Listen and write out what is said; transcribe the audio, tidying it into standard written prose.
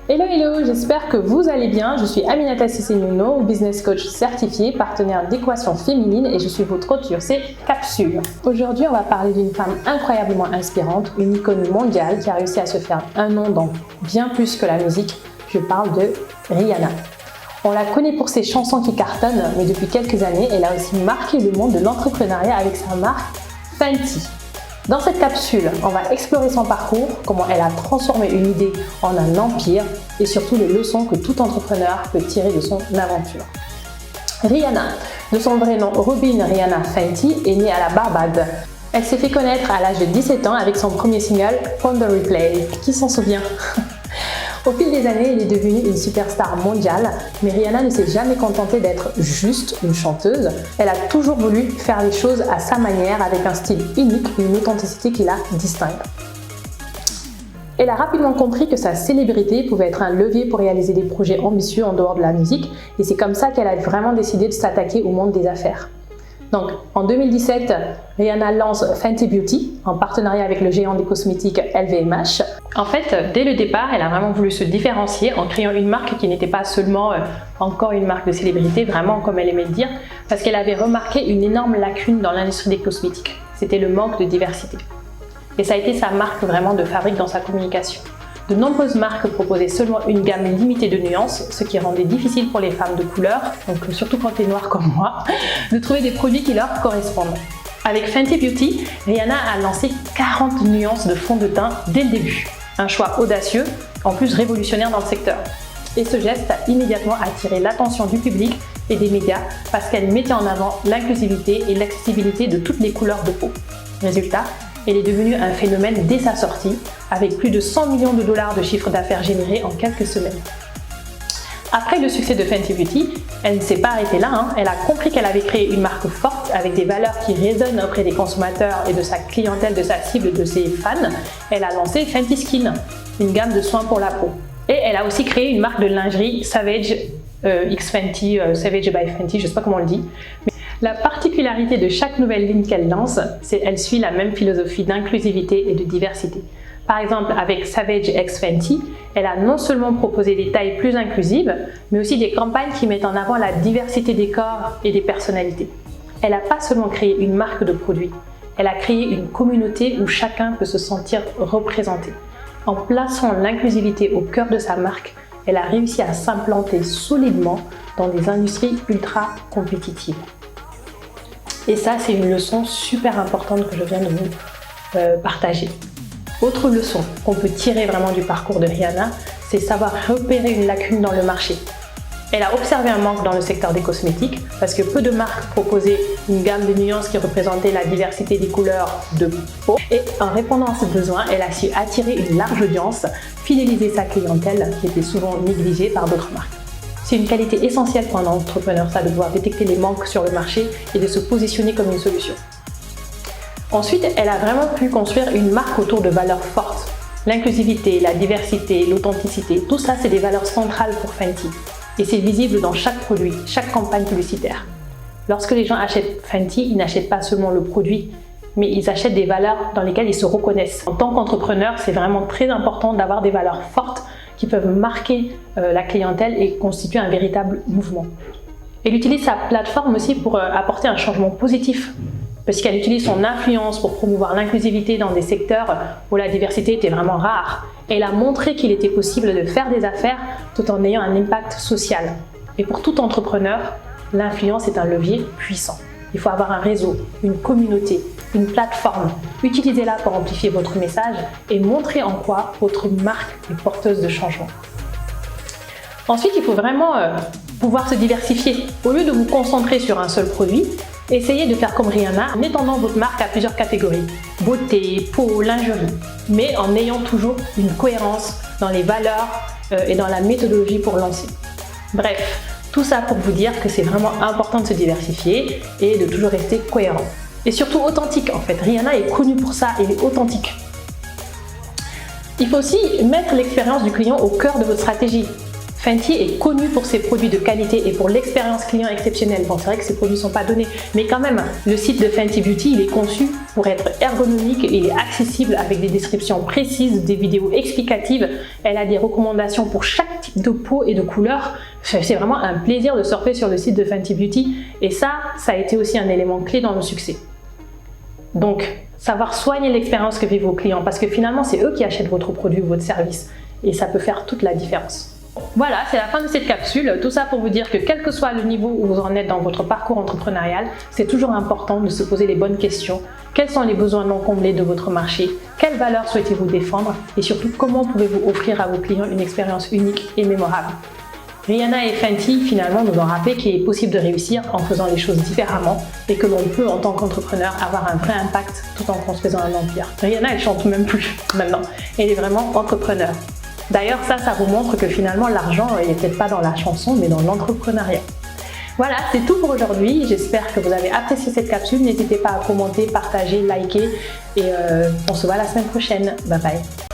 Hello, hello, j'espère que vous allez bien. Je suis Aminata Sissé-Nuno, business coach certifié, partenaire d'équation féminine et je suis votre hôte sur ces capsules. Aujourd'hui, on va parler d'une femme incroyablement inspirante, une icône mondiale qui a réussi à se faire un nom dans bien plus que la musique. Je parle de Rihanna. On la connaît pour ses chansons qui cartonnent, mais depuis quelques années, elle a aussi marqué le monde de l'entrepreneuriat avec sa marque Fenty. Dans cette capsule, on va explorer son parcours, comment elle a transformé une idée en un empire et surtout les leçons que tout entrepreneur peut tirer de son aventure. Rihanna, de son vrai nom Robin Rihanna Fenty, est née à la Barbade. Elle s'est fait connaître à l'âge de 17 ans avec son premier single On the Replay. Qui s'en souvient? Au fil des années, elle est devenue une superstar mondiale, mais Rihanna ne s'est jamais contentée d'être juste une chanteuse. Elle a toujours voulu faire les choses à sa manière, avec un style unique et une authenticité qui la distingue. Elle a rapidement compris que sa célébrité pouvait être un levier pour réaliser des projets ambitieux en dehors de la musique, et c'est comme ça qu'elle a vraiment décidé de s'attaquer au monde des affaires. Donc, en 2017, Rihanna lance Fenty Beauty en partenariat avec le géant des cosmétiques LVMH. En fait, dès le départ, elle a vraiment voulu se différencier en créant une marque qui n'était pas seulement encore une marque de célébrité, vraiment comme elle aimait le dire, parce qu'elle avait remarqué une énorme lacune dans l'industrie des cosmétiques. C'était le manque de diversité. Et ça a été sa marque vraiment de fabrique dans sa communication. De nombreuses marques proposaient seulement une gamme limitée de nuances, ce qui rendait difficile pour les femmes de couleur, donc surtout quand tu es noire comme moi, de trouver des produits qui leur correspondent. Avec Fenty Beauty, Rihanna a lancé 40 nuances de fond de teint dès le début. Un choix audacieux, en plus révolutionnaire dans le secteur. Et ce geste a immédiatement attiré l'attention du public et des médias parce qu'elle mettait en avant l'inclusivité et l'accessibilité de toutes les couleurs de peau. Résultat, elle est devenue un phénomène dès sa sortie, avec plus de 100 millions de dollars de chiffre d'affaires générés en quelques semaines. Après le succès de Fenty Beauty, elle ne s'est pas arrêtée là, elle a compris qu'elle avait créé une marque forte avec des valeurs qui résonnent auprès des consommateurs et de sa clientèle, de sa cible, de ses fans. Elle a lancé Fenty Skin, une gamme de soins pour la peau. Et elle a aussi créé une marque de lingerie Savage X Fenty, Savage by Fenty, je ne sais pas comment on le dit. La particularité de chaque nouvelle ligne qu'elle lance, c'est qu'elle suit la même philosophie d'inclusivité et de diversité. Par exemple, avec Savage X Fenty, elle a non seulement proposé des tailles plus inclusives, mais aussi des campagnes qui mettent en avant la diversité des corps et des personnalités. Elle n'a pas seulement créé une marque de produits, elle a créé une communauté où chacun peut se sentir représenté. En plaçant l'inclusivité au cœur de sa marque, elle a réussi à s'implanter solidement dans des industries ultra compétitives. Et ça, c'est une leçon super importante que je viens de vous partager. Autre leçon qu'on peut tirer vraiment du parcours de Rihanna, c'est savoir repérer une lacune dans le marché. Elle a observé un manque dans le secteur des cosmétiques parce que peu de marques proposaient une gamme de nuances qui représentait la diversité des couleurs de peau. Et en répondant à ce besoin, elle a su attirer une large audience, fidéliser sa clientèle qui était souvent négligée par d'autres marques. C'est une qualité essentielle pour un entrepreneur, ça, de pouvoir détecter les manques sur le marché et de se positionner comme une solution. Ensuite, elle a vraiment pu construire une marque autour de valeurs fortes. L'inclusivité, la diversité, l'authenticité, tout ça, c'est des valeurs centrales pour Fenty. Et c'est visible dans chaque produit, chaque campagne publicitaire. Lorsque les gens achètent Fenty, ils n'achètent pas seulement le produit, mais ils achètent des valeurs dans lesquelles ils se reconnaissent. En tant qu'entrepreneur, c'est vraiment très important d'avoir des valeurs fortes qui peuvent marquer la clientèle et constituer un véritable mouvement. Elle utilise sa plateforme aussi pour apporter un changement positif, parce qu'elle utilise son influence pour promouvoir l'inclusivité dans des secteurs où la diversité était vraiment rare. Elle a montré qu'il était possible de faire des affaires tout en ayant un impact social. Et pour tout entrepreneur, l'influence est un levier puissant. Il faut avoir un réseau, une communauté, une plateforme. Utilisez-la pour amplifier votre message et montrer en quoi votre marque est porteuse de changement. Ensuite, il faut vraiment pouvoir se diversifier. Au lieu de vous concentrer sur un seul produit, essayez de faire comme Rihanna en étendant votre marque à plusieurs catégories. Beauté, peau, lingerie. Mais en ayant toujours une cohérence dans les valeurs et dans la méthodologie pour lancer. Bref. Tout ça pour vous dire que c'est vraiment important de se diversifier et de toujours rester cohérent. Et surtout authentique en fait. Rihanna est connue pour ça, elle est authentique. Il faut aussi mettre l'expérience du client au cœur de votre stratégie. Fenty est connu pour ses produits de qualité et pour l'expérience client exceptionnelle. Bon, c'est vrai que ces produits ne sont pas donnés, mais quand même, le site de Fenty Beauty, il est conçu pour être ergonomique et il est accessible avec des descriptions précises, des vidéos explicatives. Elle a des recommandations pour chaque type de peau et de couleur. C'est vraiment un plaisir de surfer sur le site de Fenty Beauty et ça a été aussi un élément clé dans le succès. Donc, savoir soigner l'expérience que vivent vos clients parce que finalement, c'est eux qui achètent votre produit ou votre service et ça peut faire toute la différence. Voilà, c'est la fin de cette capsule. Tout ça pour vous dire que quel que soit le niveau où vous en êtes dans votre parcours entrepreneurial, c'est toujours important de se poser les bonnes questions. Quels sont les besoins non comblés de votre marché? Quelles valeurs souhaitez-vous défendre? Et surtout, comment pouvez-vous offrir à vos clients une expérience unique et mémorable? Rihanna et Fenty finalement nous ont rappelé qu'il est possible de réussir en faisant les choses différemment et que l'on peut en tant qu'entrepreneur avoir un vrai impact tout en construisant un empire. Rihanna, elle chante même plus maintenant, elle est vraiment entrepreneur. D'ailleurs, ça vous montre que finalement l'argent, il n'est peut-être pas dans la chanson, mais dans l'entrepreneuriat. Voilà, c'est tout pour aujourd'hui. J'espère que vous avez apprécié cette capsule. N'hésitez pas à commenter, partager, liker et on se voit la semaine prochaine. Bye bye.